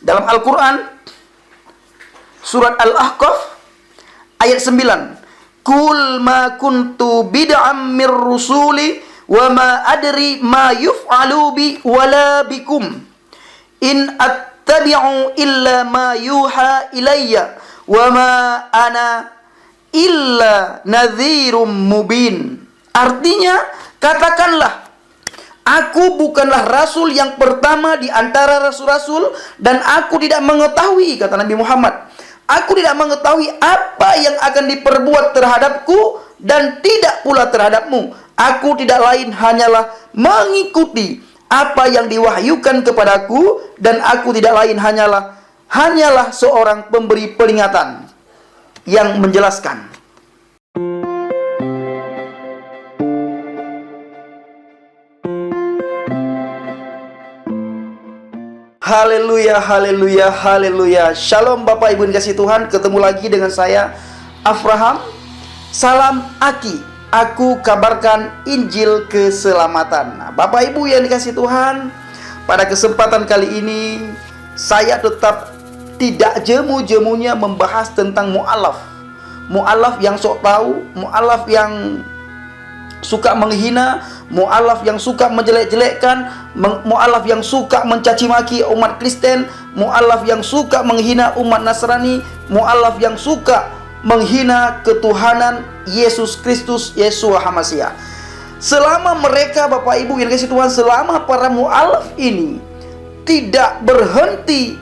Dalam Al-Quran, surat Al-Ahqaf, ayat 9. Kul ma kuntu bid'am mir rusuli wa ma adri ma yuf'alu bi wala bikum in attabi'u illa ma yuha ilayya wa ma ana illa nadhirum mubin. Artinya, katakanlah, aku bukanlah rasul yang pertama di antara rasul-rasul, dan aku tidak mengetahui, kata Nabi Muhammad, aku tidak mengetahui apa yang akan diperbuat terhadapku dan tidak pula terhadapmu. Aku tidak lain hanyalah mengikuti apa yang diwahyukan kepadaku, dan aku tidak lain hanyalah seorang pemberi peringatan yang menjelaskan. Haleluya, haleluya, haleluya. Shalom Bapak Ibu yang dikasihi Tuhan. Ketemu lagi dengan saya, Abraham. Salam Aki. Aku kabarkan Injil keselamatan. Nah, Bapak Ibu yang dikasihi Tuhan, pada kesempatan kali ini saya tetap tidak jemu-jemunya membahas tentang mu'alaf. Mu'alaf yang sok tahu, mu'alaf yang suka menghina, mu'alaf yang suka menjelek-jelekkan, mu'alaf yang suka mencaci maki umat Kristen, mu'alaf yang suka menghina umat Nasrani, mu'alaf yang suka menghina ketuhanan Yesus Kristus, Yeshua HaMashiach. Selama mereka, Bapak Ibu yang dikasihi Tuhan, selama para mu'alaf ini tidak berhenti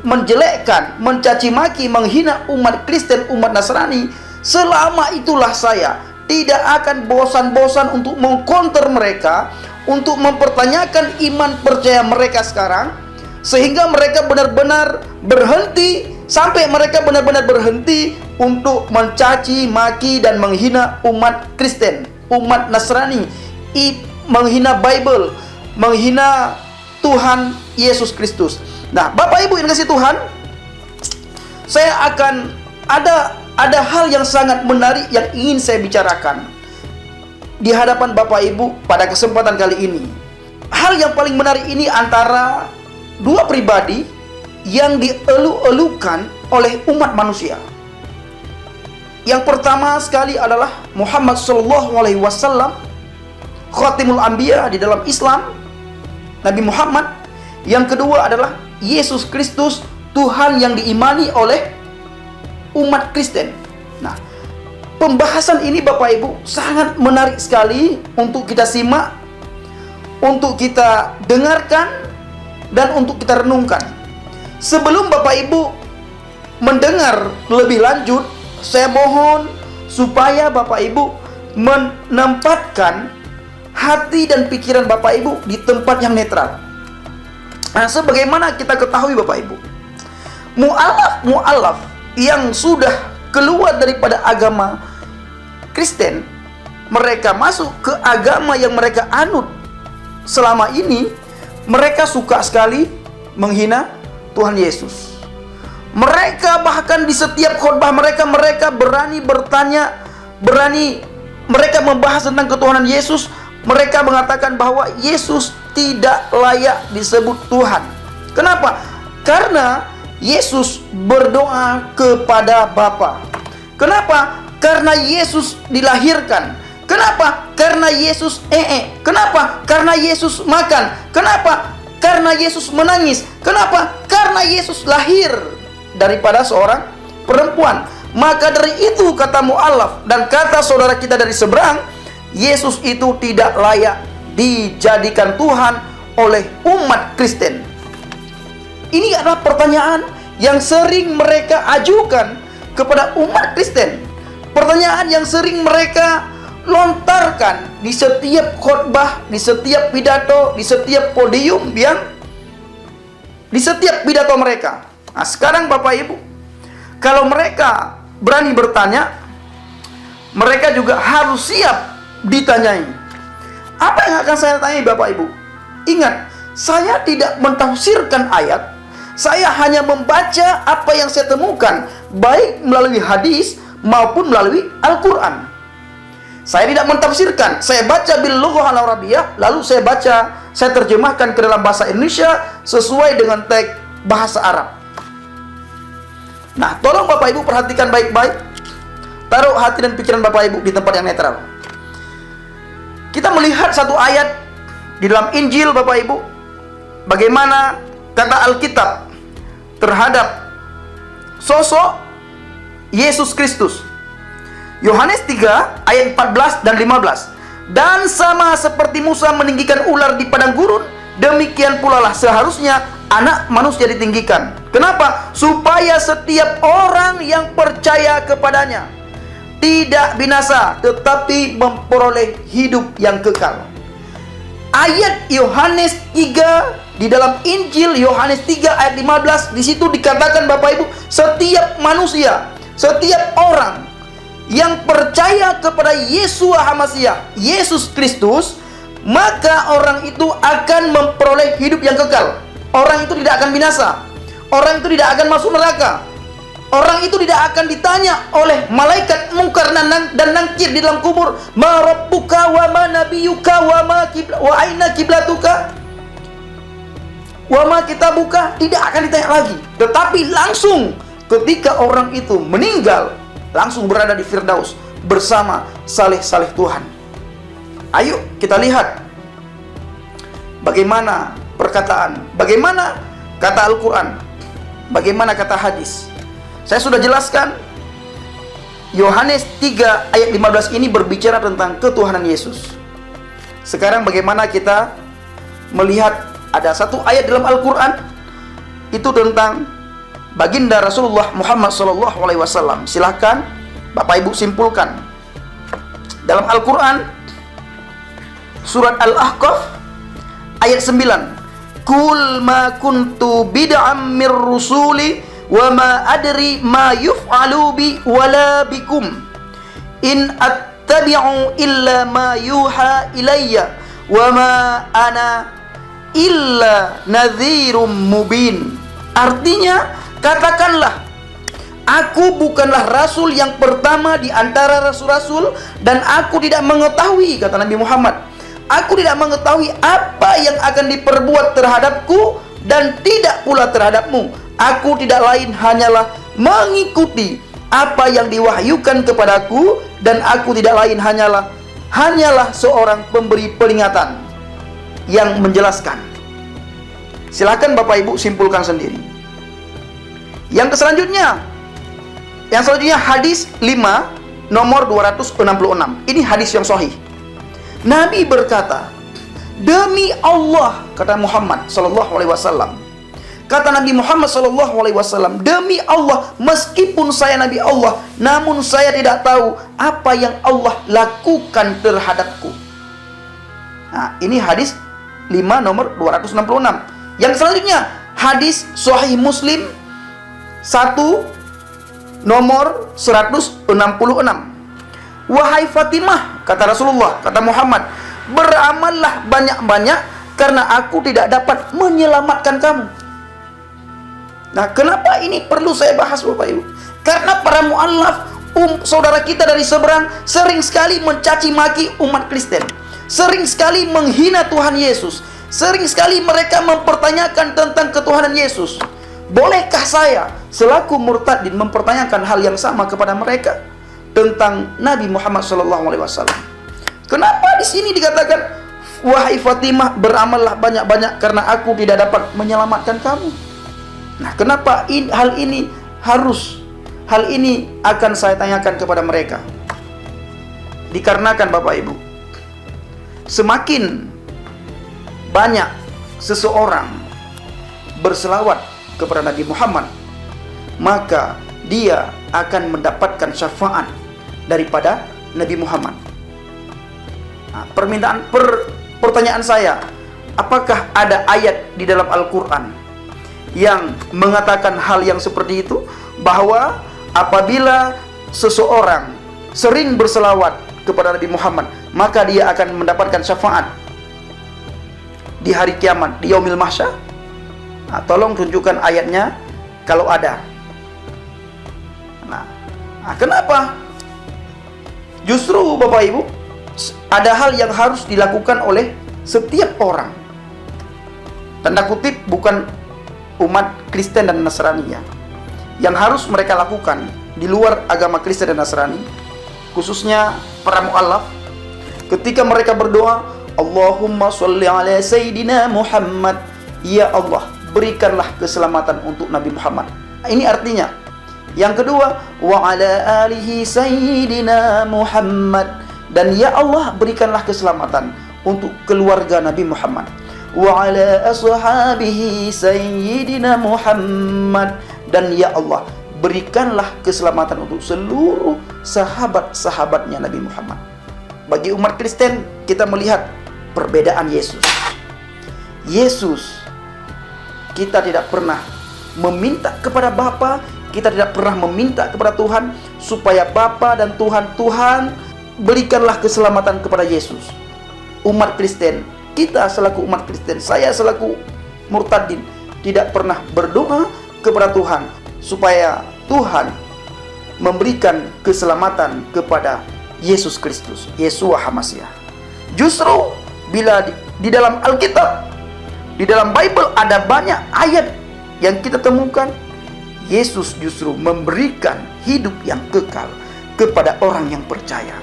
menjelekkan, mencaci maki, menghina umat Kristen, umat Nasrani, selama itulah saya tidak akan bosan-bosan untuk mengcounter mereka, untuk mempertanyakan iman percaya mereka sekarang, sehingga mereka benar-benar berhenti, sampai mereka benar-benar berhenti untuk mencaci maki dan menghina umat Kristen, umat Nasrani, menghina Bible, menghina Tuhan Yesus Kristus. Nah, Bapak Ibu yang dikasihi Tuhan, saya akan ada hal yang sangat menarik yang ingin saya bicarakan di hadapan Bapak Ibu pada kesempatan kali ini. Hal yang paling menarik ini antara dua pribadi yang dielu-elukan oleh umat manusia. Yang pertama sekali adalah Muhammad SAW, Khatimul Anbiya di dalam Islam, Nabi Muhammad. Yang kedua adalah Yesus Kristus, Tuhan yang diimani oleh umat Kristen. Nah, pembahasan ini Bapak Ibu sangat menarik sekali untuk kita simak, untuk kita dengarkan, dan untuk kita renungkan. Sebelum Bapak Ibu mendengar lebih lanjut, saya mohon supaya Bapak Ibu menempatkan hati dan pikiran Bapak Ibu di tempat yang netral. Nah, sebagaimana kita ketahui Bapak Ibu, mu'alaf yang sudah keluar daripada agama Kristen, mereka masuk ke agama yang mereka anut selama ini, mereka suka sekali menghina Tuhan Yesus. Mereka bahkan di setiap khotbah mereka berani bertanya, mereka membahas tentang ketuhanan Yesus. Mereka mengatakan bahwa Yesus tidak layak disebut Tuhan. Kenapa? Karena Yesus berdoa kepada Bapa. Kenapa? Karena Yesus dilahirkan. Kenapa? Karena Yesus Kenapa? Karena Yesus makan. Kenapa? Karena Yesus menangis. Kenapa? Karena Yesus lahir daripada seorang perempuan. Maka dari itu, kata mu'alaf dan kata saudara kita dari seberang, Yesus itu tidak layak dijadikan Tuhan oleh umat Kristen. Ini adalah pertanyaan yang sering mereka ajukan kepada umat Kristen. Pertanyaan yang sering mereka lontarkan di setiap khotbah, di setiap pidato, di setiap podium di setiap pidato mereka. Nah, sekarang Bapak Ibu, kalau mereka berani bertanya, mereka juga harus siap ditanyai. Apa yang akan saya tanya Bapak Ibu? Ingat, saya tidak mentafsirkan ayat. Saya hanya membaca apa yang saya temukan, baik melalui hadis maupun melalui Al-Quran. Saya tidak mentafsirkan. Saya baca bil lughah al-arabiyyah, lalu saya terjemahkan ke dalam bahasa Indonesia sesuai dengan teks bahasa Arab. Nah, tolong Bapak Ibu perhatikan baik-baik. Taruh hati dan pikiran Bapak Ibu di tempat yang netral. Kita melihat satu ayat di dalam Injil Bapak Ibu, bagaimana kata Alkitab terhadap sosok Yesus Kristus. Yohanes 3 ayat 14 dan 15. Dan sama seperti Musa meninggikan ular di padang gurun, demikian pula lah seharusnya Anak Manusia ditinggikan. Kenapa? Supaya setiap orang yang percaya kepadanya tidak binasa, tetapi memperoleh hidup yang kekal. Ayat Yohanes 3 di dalam Injil Yohanes 3 ayat 15, di situ dikatakan Bapak Ibu, setiap manusia, setiap orang yang percaya kepada Yeshua HaMasyiah, Yesus Kristus, maka orang itu akan memperoleh hidup yang kekal. Orang itu tidak akan binasa. Orang itu tidak akan masuk neraka. Orang itu tidak akan ditanya oleh malaikat mungkar dan nangkir di dalam kubur, ma rabbuka wa ma nabiyuka wa aina kiblatuka wa ma kitabuka. Tidak akan ditanya lagi. Tetapi langsung ketika orang itu meninggal, langsung berada di Firdaus bersama saleh-saleh Tuhan. Ayo kita lihat bagaimana perkataan, bagaimana kata Al-Quran, bagaimana kata hadis. Saya sudah jelaskan, Yohanes 3 ayat 15 ini berbicara tentang ketuhanan Yesus. Sekarang bagaimana kita melihat ada satu ayat dalam Al-Quran, itu tentang baginda Rasulullah Muhammad SAW. Silahkan Bapak Ibu simpulkan. Dalam Al-Quran, surat Al-Ahqaf ayat 9. Kul ma kuntu bid'am mir rusuli wa ma adri ma yuf'alu bi wala bikum in attabi'u illa ma yuha ilayya wa ma ana illa nadhirum mubin. Artinya, katakanlah, aku bukanlah rasul yang pertama di antara rasul-rasul, dan aku tidak mengetahui, kata Nabi Muhammad, aku tidak mengetahui apa yang akan diperbuat terhadapku dan tidak pula terhadapmu. Aku tidak lain hanyalah mengikuti apa yang diwahyukan kepadaku, dan aku tidak lain hanyalah seorang pemberi peringatan yang menjelaskan. Silakan Bapak Ibu simpulkan sendiri. Yang selanjutnya hadis 5 nomor 266. Ini hadis yang sahih. Nabi berkata, demi Allah, kata Muhammad sallallahu alaihi wasallam. Kata Nabi Muhammad sallallahu alaihi wasallam, demi Allah, meskipun saya Nabi Allah, namun saya tidak tahu apa yang Allah lakukan terhadapku. Nah, ini hadis 5 nomor 266. Yang selanjutnya, hadis Sahih Muslim 1 nomor 166. Wahai Fatimah, kata Rasulullah, kata Muhammad, beramallah banyak-banyak karena aku tidak dapat menyelamatkan kamu. Nah, kenapa ini perlu saya bahas Bapak Ibu? Karena para mu'allaf, saudara kita dari seberang, sering sekali mencaci maki umat Kristen, sering sekali menghina Tuhan Yesus, sering sekali mereka mempertanyakan tentang ketuhanan Yesus. Bolehkah saya selaku murtadin mempertanyakan hal yang sama kepada mereka tentang Nabi Muhammad SAW? Kenapa di sini dikatakan, wahai Fatimah, beramallah banyak-banyak karena aku tidak dapat menyelamatkan kamu? Nah, kenapa hal ini akan saya tanyakan kepada mereka? Dikarenakan Bapak Ibu, semakin banyak seseorang berselawat kepada Nabi Muhammad, maka dia akan mendapatkan syafaat daripada Nabi Muhammad. Nah, pertanyaan saya, apakah ada ayat di dalam Al-Quran yang mengatakan hal yang seperti itu, bahwa apabila seseorang sering berselawat kepada Nabi Muhammad, maka dia akan mendapatkan syafaat di hari kiamat, di yaumil mahsyar? Nah, tolong tunjukkan ayatnya kalau ada. Nah, kenapa? Justru Bapak Ibu, ada hal yang harus dilakukan oleh setiap orang. Tanda kutip, bukan umat Kristen dan Nasrani ya, yang harus mereka lakukan di luar agama Kristen dan Nasrani, khususnya para mu'alaf, ketika mereka berdoa, Allahumma sholli ala Sayyidina Muhammad, ya Allah, berikanlah keselamatan untuk Nabi Muhammad. Ini artinya. Yang kedua, wa ala alihi Sayyidina Muhammad, dan ya Allah, berikanlah keselamatan untuk keluarga Nabi Muhammad. Wa ala ashabihi Sayyidina Muhammad, dan ya Allah, berikanlah keselamatan untuk seluruh sahabat-sahabatnya Nabi Muhammad. Bagi umat Kristen, kita melihat perbedaan Yesus. Yesus, kita tidak pernah meminta kepada Bapa, kita tidak pernah meminta kepada Tuhan supaya Bapa dan Tuhan berikanlah keselamatan kepada Yesus. Umat Kristen, kita selaku umat Kristen, saya selaku murtadin, tidak pernah berdoa kepada Tuhan supaya Tuhan memberikan keselamatan kepada Yesus Kristus, Yeshua HaMashiach. Justru bila di dalam Alkitab, di dalam Bible ada banyak ayat yang kita temukan, Yesus justru memberikan hidup yang kekal kepada orang yang percaya.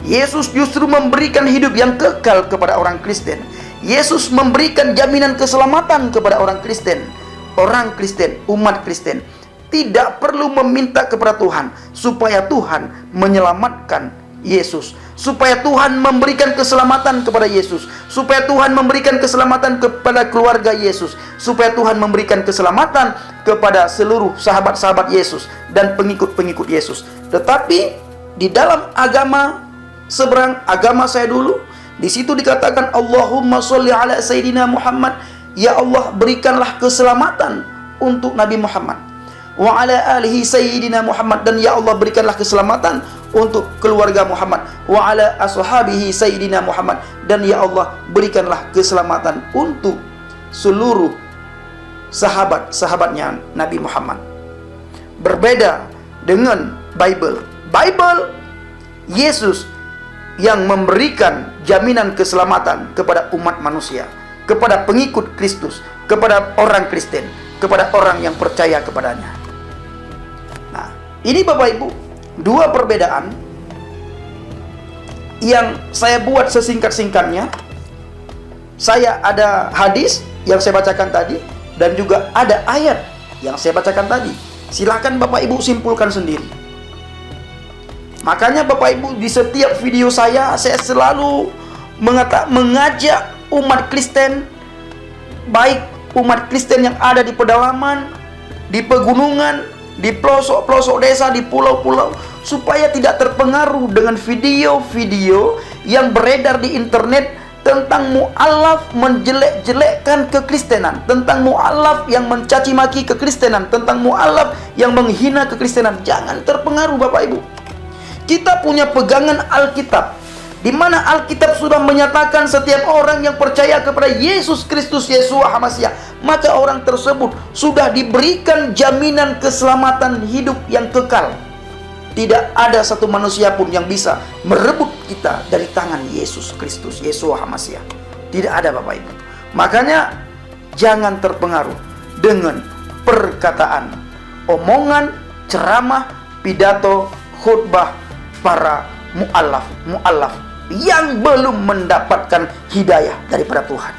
Yesus justru memberikan hidup yang kekal kepada orang Kristen. Yesus memberikan jaminan keselamatan kepada orang Kristen. Orang Kristen, umat Kristen, tidak perlu meminta kepada Tuhan supaya Tuhan menyelamatkan Yesus, supaya Tuhan memberikan keselamatan kepada Yesus, supaya Tuhan memberikan keselamatan kepada keluarga Yesus, supaya Tuhan memberikan keselamatan kepada seluruh sahabat-sahabat Yesus dan pengikut-pengikut Yesus. Tetapi di dalam agama seberang, agama saya dulu, di situ dikatakan Allahumma sholli ala Sayyidina Muhammad, ya Allah, berikanlah keselamatan untuk Nabi Muhammad. Wa ala alihi Sayyidina Muhammad, dan ya Allah, berikanlah keselamatan untuk keluarga Muhammad. Wa ala ashabihi Sayyidina Muhammad, dan ya Allah, berikanlah keselamatan untuk seluruh sahabat-sahabatnya Nabi Muhammad. Berbeda dengan Bible. Bible, Yesus yang memberikan jaminan keselamatan kepada umat manusia, kepada pengikut Kristus, kepada orang Kristen, kepada orang yang percaya kepadanya. Nah, ini Bapak Ibu, dua perbedaan yang saya buat sesingkat-singkatnya. Saya ada hadis yang saya bacakan tadi, dan juga ada ayat yang saya bacakan tadi. Silakan Bapak Ibu simpulkan sendiri. Makanya Bapak Ibu, di setiap video saya selalu mengajak umat Kristen, baik umat Kristen yang ada di pedalaman, di pegunungan, di pelosok-pelosok desa, di pulau-pulau, supaya tidak terpengaruh dengan video-video yang beredar di internet tentang mu'alaf menjelek-jelekkan kekristenan, tentang mu'alaf yang mencaci maki kekristenan, tentang mu'alaf yang menghina kekristenan. Jangan terpengaruh Bapak Ibu. Kita punya pegangan Alkitab, di mana Alkitab sudah menyatakan setiap orang yang percaya kepada Yesus Kristus, Yeshua HaMashiach, maka orang tersebut sudah diberikan jaminan keselamatan hidup yang kekal. Tidak ada satu manusia pun yang bisa merebut kita dari tangan Yesus Kristus, Yeshua HaMashiach. Tidak ada Bapak Ibu. Makanya jangan terpengaruh dengan perkataan, omongan, ceramah, pidato, khutbah para mu'alaf yang belum mendapatkan hidayah daripada Tuhan.